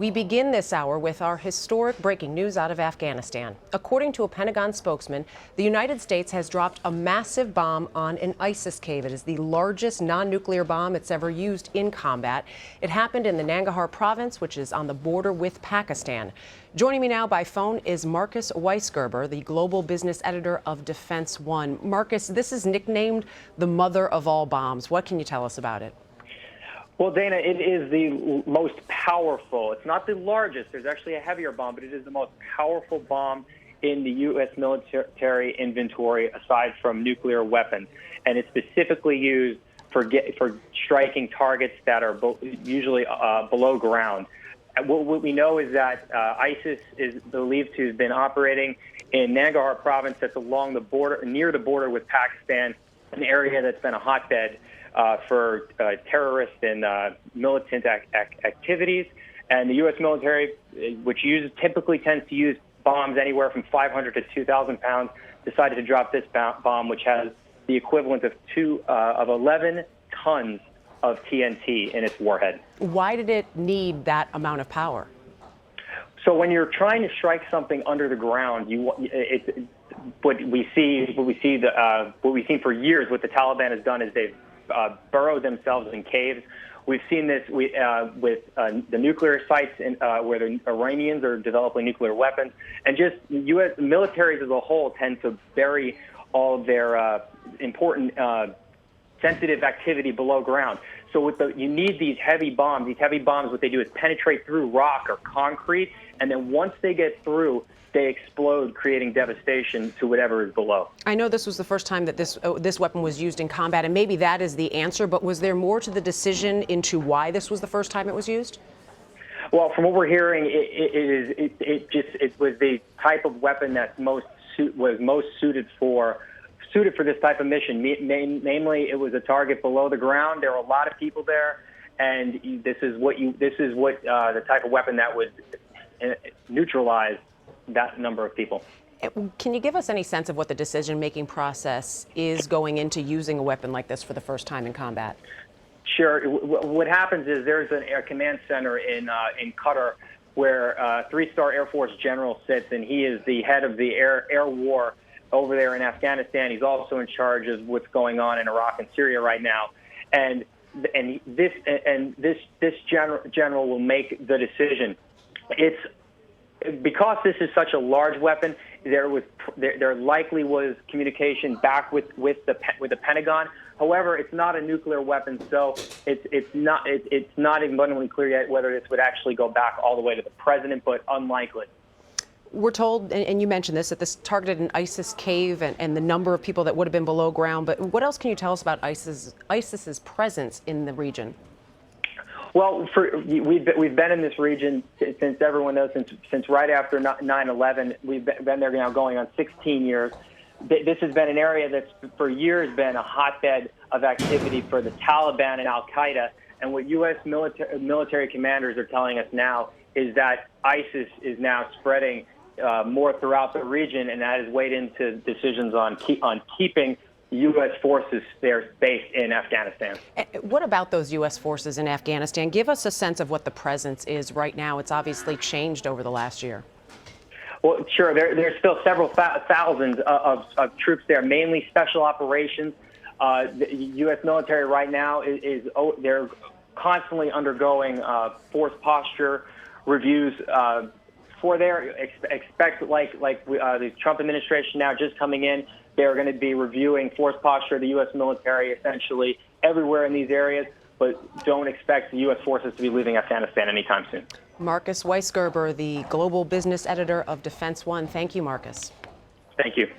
We begin this hour with our historic breaking news out of Afghanistan. According to a Pentagon spokesman, the United States has dropped a massive bomb on an ISIS cave. It is the largest non-nuclear bomb it's ever used in combat. It happened in the Nangarhar province, which is on the border with Pakistan. Joining me now by phone is Marcus Weisgerber, the global business editor of Defense One. Marcus, this is nicknamed the mother of all bombs. What can you tell us about it? Well, Dana, it is the most powerful. It's not the largest. There's actually a heavier bomb, but it is the most powerful bomb in the U.S. military inventory aside from nuclear weapons. And it's specifically used for striking targets that are usually below ground. What we know is that ISIS is believed to have been operating in Nangarhar province that's along the border, near the border with Pakistan, an area that's been a hotbed for terrorist and militant activities. And the U.S. military, which typically tends to use bombs anywhere from 500 to 2,000 pounds, decided to drop this bomb, which has the equivalent of 11 tons of TNT in its warhead. Why did it need that amount of power? So when you're trying to strike something under the ground, what we've seen for years, what the Taliban has done is they've burrowed themselves in caves. We've seen this with the nuclear sites where the Iranians are developing nuclear weapons, and just U.S. militaries as a whole tend to bury all of their important sensitive activity below ground. So you need these heavy bombs. These heavy bombs, what they do is penetrate through rock or concrete, and then once they get through, they explode, creating devastation to whatever is below. I know this was the first time that this weapon was used in combat, and maybe that is the answer, but was there more to the decision into why this was the first time it was used? Well, from what we're hearing, it was the type of weapon that was most suited for this type of mission. Namely, it was a target below the ground. There were a lot of people there, and this is the type of weapon that would neutralize that number of people. Can you give us any sense of what the decision-making process is going into using a weapon like this for the first time in combat? Sure. What happens is there's an air command center in Qatar where a three-star Air Force general sits, and he is the head of the air war over there in Afghanistan. He's also in charge of what's going on in Iraq and Syria right now. And this general will make the decision. Because this is such a large weapon, there likely was communication back with the Pentagon. However, it's not a nuclear weapon, so it's not abundantly clear yet whether this would actually go back all the way to the president, but unlikely. We're told, and you mentioned this, that this targeted an ISIS cave and the number of people that would have been below ground. But what else can you tell us about ISIS's presence in the region? Well, we've been in this region since everyone knows, since right after 9/11. We've been there now going on 16 years. This has been an area that's for years been a hotbed of activity for the Taliban and Al-Qaeda. And what U.S. military commanders are telling us now is that ISIS is now spreading more throughout the region, and that has weighed into decisions on keeping U.S. forces there based in Afghanistan. What about those U.S. forces in Afghanistan? Give us a sense of what the presence is right now. It's obviously changed over the last year. Well, sure. There's still several thousands of troops there, mainly special operations. The U.S. military right now they're constantly undergoing force posture reviews. For their expect the Trump administration now just coming in, they're going to be reviewing force posture of the U.S. military essentially everywhere in these areas, but don't expect the U.S. forces to be leaving Afghanistan anytime soon. Marcus Weisgerber, the global business editor of Defense One. Thank you, Marcus. Thank you.